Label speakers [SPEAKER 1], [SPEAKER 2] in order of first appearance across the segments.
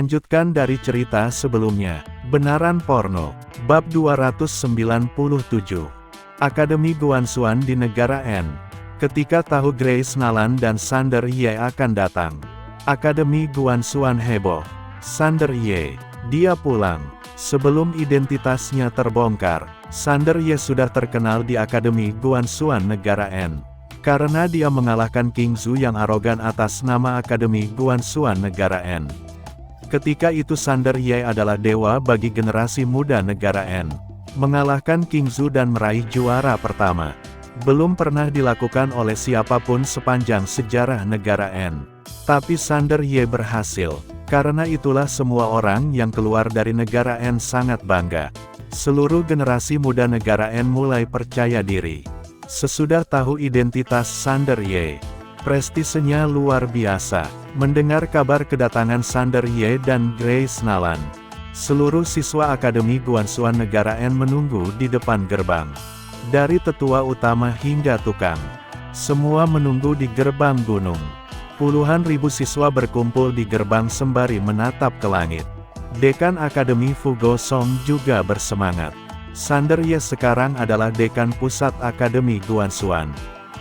[SPEAKER 1] Melanjutkan dari cerita sebelumnya, Benaran Porno, Bab 297. Akademi Guanxuan di Negara N. Ketika tahu Grace Nalan dan Sander Ye akan datang, Akademi Guanxuan heboh. Sander Ye, dia pulang. Sebelum identitasnya terbongkar, Sander Ye sudah terkenal di Akademi Guanxuan Negara N. Karena dia mengalahkan King Zhu yang arogan atas nama Akademi Guanxuan Negara N. Ketika itu Sander Ye adalah dewa bagi generasi muda negara N. Mengalahkan King Zhu dan meraih juara pertama. Belum pernah dilakukan oleh siapapun sepanjang sejarah negara N. Tapi Sander Ye berhasil. Karena itulah semua orang yang keluar dari negara N sangat bangga. Seluruh generasi muda negara N mulai percaya diri. Sesudah tahu identitas Sander Ye, prestisenya luar biasa. Mendengar kabar kedatangan Sander Ye dan Grace Nalan, seluruh siswa Akademi Guanxuan Negara N menunggu di depan gerbang. Dari tetua utama hingga tukang, semua menunggu di gerbang gunung. Puluhan ribu siswa berkumpul di gerbang sembari menatap ke langit. Dekan Akademi Fu Gosong juga bersemangat. Sander Ye sekarang adalah dekan pusat Akademi Guanxuan.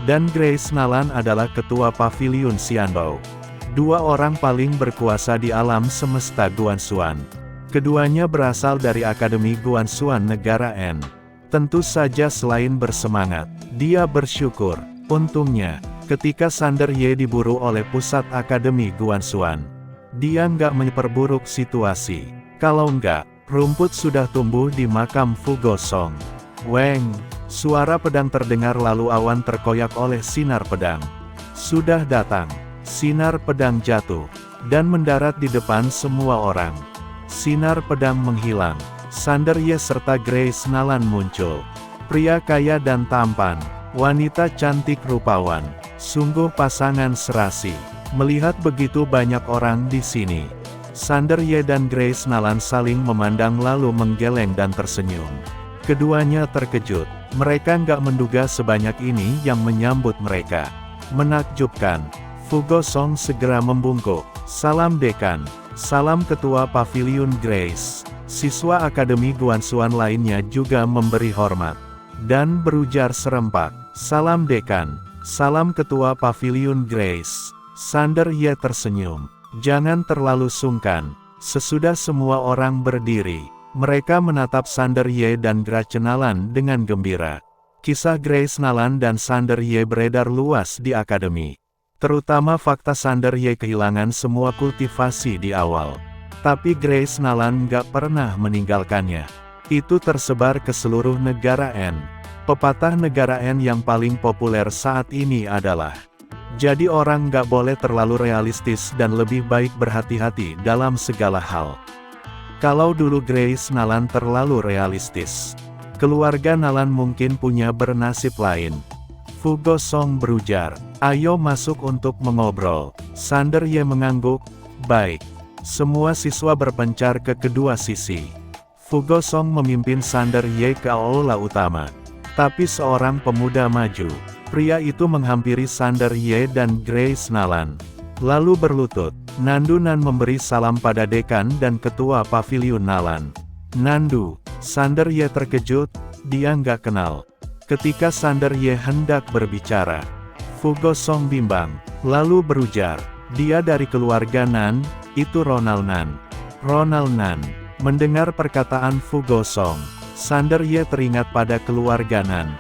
[SPEAKER 1] Dan Grace Nalan adalah ketua Paviliun Xianbao. Dua orang paling berkuasa di alam semesta Guanxuan. Keduanya berasal dari Akademi Guanxuan Negara N. Tentu saja selain bersemangat, dia bersyukur. Untungnya, ketika Sander Ye diburu oleh pusat Akademi Guanxuan, dia nggak memperburuk situasi. Kalau nggak, rumput sudah tumbuh di makam Fu Gosong. Weng, suara pedang terdengar lalu awan terkoyak oleh sinar pedang. Sudah datang. Sinar pedang jatuh, dan mendarat di depan semua orang. Sinar pedang menghilang. Sander Ye serta Grace Nalan muncul. Pria kaya dan tampan, wanita cantik rupawan. Sungguh pasangan serasi. Melihat begitu banyak orang di sini, Sander Ye dan Grace Nalan saling memandang lalu menggeleng dan tersenyum. Keduanya terkejut. Mereka nggak menduga sebanyak ini yang menyambut mereka. Menakjubkan. Fu Gosong segera membungkuk. Salam dekan. Salam ketua Paviliun Grace. Siswa Akademi Guanxuan lainnya juga memberi hormat. Dan berujar serempak. Salam dekan. Salam ketua Paviliun Grace. Sander Ye tersenyum. Jangan terlalu sungkan. Sesudah semua orang berdiri, mereka menatap Sander Ye dan Grace Nalan dengan gembira. Kisah Grace Nalan dan Sander Ye beredar luas di Akademi. Terutama fakta Sander Ye kehilangan semua kultivasi di awal. Tapi Grace Nalan nggak pernah meninggalkannya. Itu tersebar ke seluruh negara N. Pepatah negara N yang paling populer saat ini adalah, jadi orang nggak boleh terlalu realistis dan lebih baik berhati-hati dalam segala hal. Kalau dulu Grace Nalan terlalu realistis, keluarga Nalan mungkin punya bernasib lain. Fu Gosong berujar, ayo masuk untuk mengobrol. Sander Ye mengangguk, baik. Semua siswa berpencar ke kedua sisi. Fu Gosong memimpin Sander Ye ke aula utama. Tapi seorang pemuda maju. Pria itu menghampiri Sander Ye dan Grace Nalan. Lalu berlutut. Nandu Nan memberi salam pada dekan dan ketua Paviliun Nalan. Nandu, Sander Ye terkejut, dia nggak kenal. Ketika Sander Ye hendak berbicara, Fu Gosong bimbang, lalu berujar, dia dari keluarga Nan, itu Ronald Nan. Ronald Nan. Mendengar perkataan Fu Gosong, Sander Ye teringat pada keluarga Nan.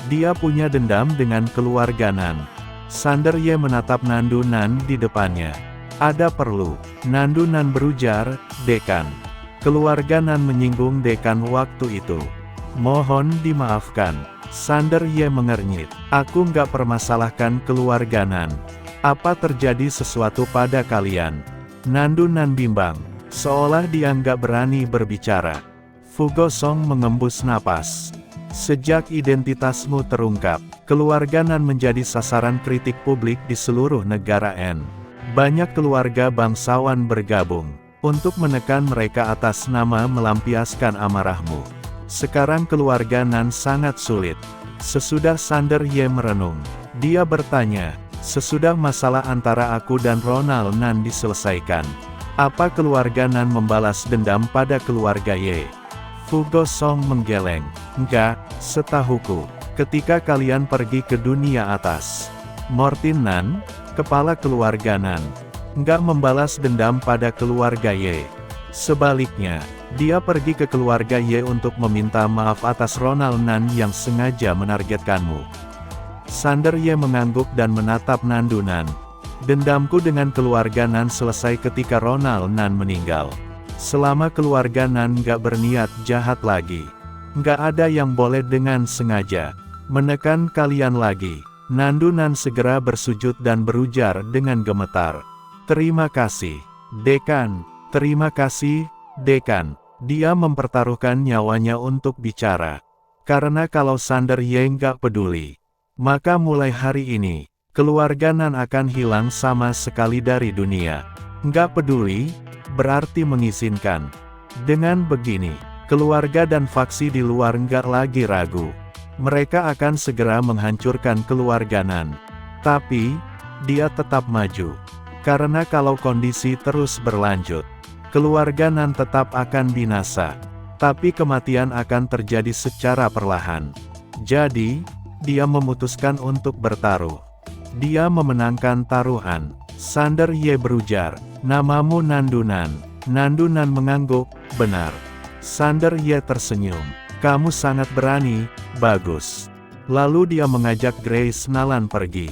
[SPEAKER 1] Dia punya dendam dengan keluarga Nan. Sander Ye menatap Nandu Nan di depannya. Ada perlu. Nandu Nan berujar, dekan. Keluarga Nan menyinggung dekan waktu itu. Mohon dimaafkan. Sander Ye mengernyit. Aku nggak permasalahkan keluarga Nan. Apa terjadi sesuatu pada kalian? Nandu Nan bimbang. Seolah dia nggak berani berbicara. Fu Gosong mengembus napas. Sejak identitasmu terungkap, keluarga Nan menjadi sasaran kritik publik di seluruh negara N. Banyak keluarga bangsawan bergabung untuk menekan mereka atas nama melampiaskan amarahmu. Sekarang keluarga Nan sangat sulit. Sesudah Sander Ye merenung, dia bertanya, sesudah masalah antara aku dan Ronald Nan diselesaikan, Apa keluarga Nan membalas dendam pada keluarga Ye? Fu Gosong menggeleng. Enggak, setahuku. Ketika kalian pergi ke dunia atas, Mortin Nan, kepala keluarga Nan, enggak membalas dendam pada keluarga Ye. Sebaliknya, dia pergi ke keluarga Ye untuk meminta maaf atas Ronald Nan yang sengaja menargetkanmu. Sander Ye mengangguk dan menatap Nandu Nan. Dendamku dengan keluarga Nan selesai ketika Ronald Nan meninggal. Selama keluarga Nan nggak berniat jahat lagi, nggak ada yang boleh dengan sengaja menekan kalian lagi. Nandu Nan segera bersujud dan berujar dengan gemetar. Terima kasih, Dekan. Terima kasih, Dekan. Dia mempertaruhkan nyawanya untuk bicara. Karena kalau Sander Ye nggak peduli, maka mulai hari ini, keluarga Nan akan hilang sama sekali dari dunia. Nggak peduli, berarti mengizinkan. Dengan begini, keluarga dan faksi di luar nggak lagi ragu. Mereka akan segera menghancurkan keluarga Nan. Tapi, dia tetap maju. Karena kalau kondisi terus berlanjut, keluarga Nan tetap akan binasa. Tapi kematian akan terjadi secara perlahan. Jadi, dia memutuskan untuk bertaruh. Dia memenangkan taruhan. Sander Ye berujar, namamu Nandu Nan. Nandu Nan mengangguk, benar. Sander Ye tersenyum. Kamu sangat berani, bagus. Lalu dia mengajak Grace Nalan pergi.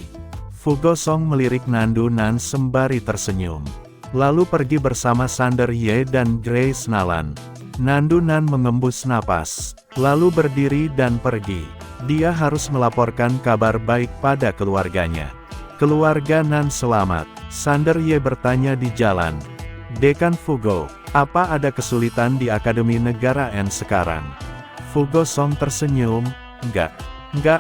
[SPEAKER 1] Fu Gosong melirik Nandu Nan sembari tersenyum. Lalu pergi bersama Sander Ye dan Grace Nalan. Nandu Nan mengembus napas, lalu berdiri dan pergi. Dia harus melaporkan kabar baik pada keluarganya. Keluarga Nan selamat. Sander Ye bertanya di jalan. Dekan Fugo, apa ada kesulitan di Akademi Negara N sekarang? Fu Gosong tersenyum, enggak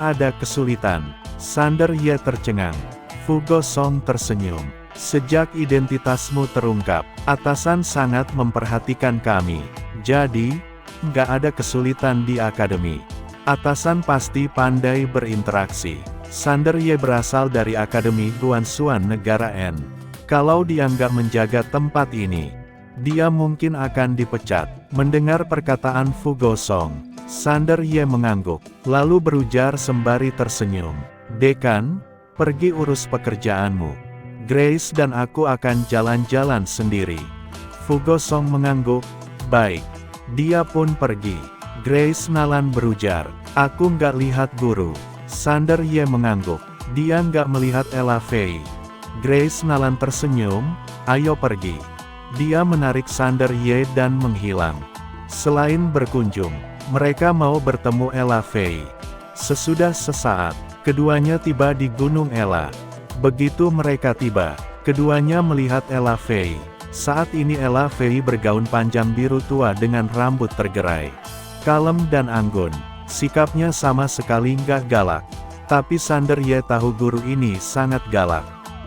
[SPEAKER 1] ada kesulitan. Sander Ye tercengang. Fu Gosong tersenyum. Sejak identitasmu terungkap, atasan sangat memperhatikan kami. Jadi, enggak ada kesulitan di akademi. Atasan pasti pandai berinteraksi. Sander Ye berasal dari Akademi Guansuan Negara N. Kalau dia nggak menjaga tempat ini, dia mungkin akan dipecat. Mendengar perkataan Fu Gosong, Sander Ye mengangguk, lalu berujar sembari tersenyum. Dekan, pergi urus pekerjaanmu. Grace dan aku akan jalan-jalan sendiri. Fu Gosong mengangguk, baik. Dia pun pergi. Grace Nalan berujar, aku nggak lihat guru. Sander Ye mengangguk. Dia nggak melihat Ella Fei. Grace Nalan tersenyum, ayo pergi. Dia menarik Sander Ye dan menghilang. Selain berkunjung, mereka mau bertemu Ella Fei. Sesudah sesaat, keduanya tiba di Gunung Ella. Begitu mereka tiba, keduanya melihat Ella Fei. Saat ini Ella Fei bergaun panjang biru tua dengan rambut tergerai. Kalem dan anggun. Sikapnya sama sekali nggak galak. Tapi Sander Ye tahu guru ini sangat galak.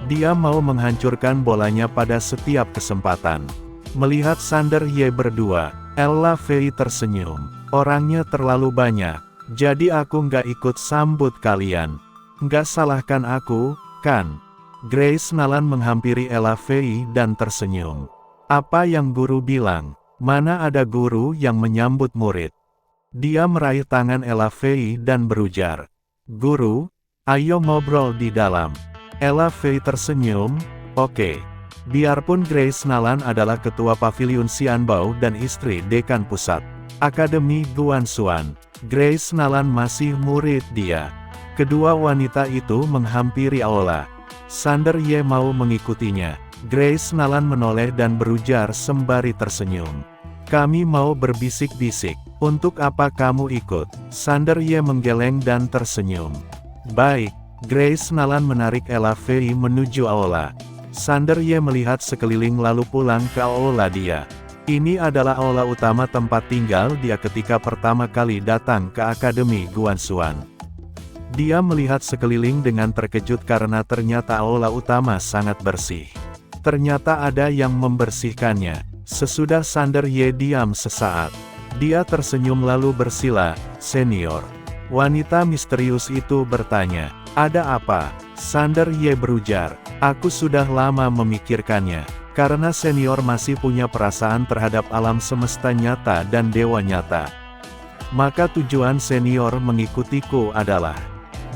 [SPEAKER 1] Dia mau menghancurkan bolanya pada setiap kesempatan. Melihat Sander Ye berdua, Ella Fei tersenyum. Orangnya terlalu banyak, jadi aku nggak ikut sambut kalian. Nggak salahkan aku, kan? Grace Nalan menghampiri Ella Fei dan tersenyum. Apa yang guru bilang? Mana ada guru yang menyambut murid? Dia meraih tangan Ella Fei dan berujar, guru, ayo ngobrol di dalam. Ella Fei tersenyum, oke. Biarpun Grace Nalan adalah ketua pavilion Xianbao dan istri dekan pusat Akademi Guansuan, Grace Nalan masih murid dia. Kedua wanita itu menghampiri aula. Sander Ye mau mengikutinya. Grace Nalan menoleh dan berujar sembari tersenyum. Kami mau berbisik-bisik. Untuk apa kamu ikut? Sander Ye menggeleng dan tersenyum. Baik. Grace Nalan menarik Ella Fei menuju aula. Sander Ye melihat sekeliling lalu pulang ke aula dia. Ini adalah aula utama tempat tinggal dia ketika pertama kali datang ke Akademi Guansuan. Dia melihat sekeliling dengan terkejut karena ternyata aula utama sangat bersih. Ternyata ada yang membersihkannya. Sesudah Sander Ye diam sesaat, dia tersenyum lalu bersila, senior. Wanita misterius itu bertanya, ada apa? Sander Ye berujar, aku sudah lama memikirkannya. Karena senior masih punya perasaan terhadap alam semesta nyata dan dewa nyata. Maka tujuan senior mengikutiku adalah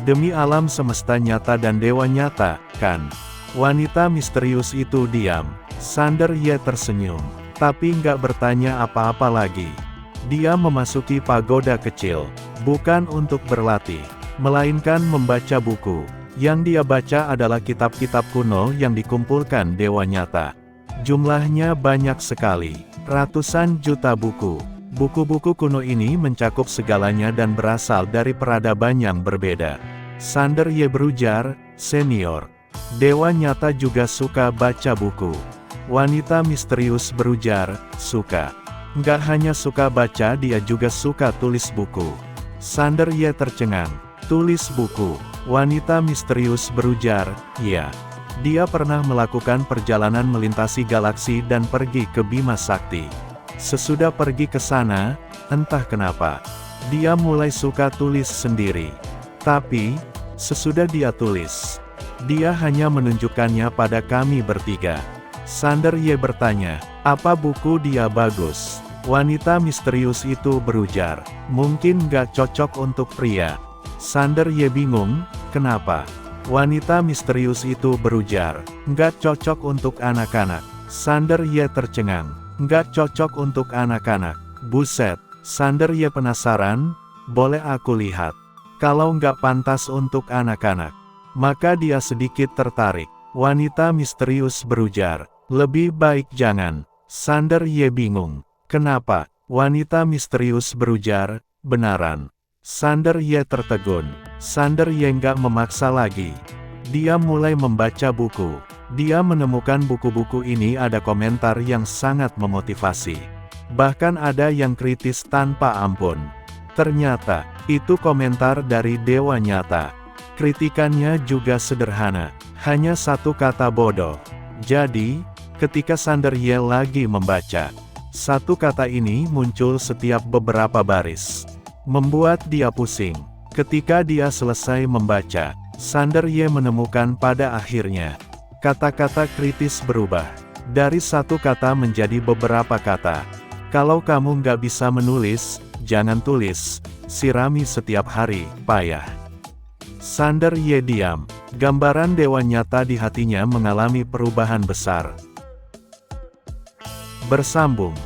[SPEAKER 1] demi alam semesta nyata dan dewa nyata, kan? Wanita misterius itu diam. Sander Ye tersenyum, tapi nggak bertanya apa-apa lagi. Dia memasuki pagoda kecil, bukan untuk berlatih, melainkan membaca buku. Yang dia baca adalah kitab-kitab kuno yang dikumpulkan dewa nyata. Jumlahnya banyak sekali, ratusan juta buku. Buku-buku kuno ini mencakup segalanya dan berasal dari peradaban yang berbeda. Sander Ye berujar, senior. Dewa nyata juga suka baca buku. Wanita misterius berujar, suka. Nggak hanya suka baca, dia juga suka tulis buku. Sander Ye tercengang. Tulis buku. Wanita misterius berujar, ya. Dia pernah melakukan perjalanan melintasi galaksi dan pergi ke Bima Sakti. Sesudah pergi ke sana, entah kenapa, dia mulai suka tulis sendiri. Tapi, sesudah dia tulis, dia hanya menunjukkannya pada kami bertiga. Sander Ye bertanya, apa buku dia bagus? Wanita misterius itu berujar, mungkin nggak cocok untuk pria. Sander Ye bingung, kenapa? Wanita misterius itu berujar, nggak cocok untuk anak-anak. Sander Ye tercengang, nggak cocok untuk anak-anak. Buset, Sander Ye penasaran, boleh aku lihat? Kalau nggak pantas untuk anak-anak, maka dia sedikit tertarik. Wanita misterius berujar, lebih baik jangan. Sander Ye bingung, kenapa? Wanita misterius berujar, benaran. Sander Ye tertegun. Sander Ye nggak memaksa lagi. Dia mulai membaca buku. Dia menemukan buku-buku ini ada komentar yang sangat memotivasi. Bahkan ada yang kritis tanpa ampun. Ternyata, itu komentar dari dewa nyata. Kritikannya juga sederhana. Hanya satu kata bodoh. Jadi, ketika Sander Ye lagi membaca, satu kata ini muncul setiap beberapa baris. Membuat dia pusing. Ketika dia selesai membaca, Sander Ye menemukan pada akhirnya, kata-kata kritis berubah. Dari satu kata menjadi beberapa kata. Kalau kamu nggak bisa menulis, jangan tulis. Sirami setiap hari, payah. Sander Ye diam. Gambaran dewa nyata di hatinya mengalami perubahan besar. Bersambung.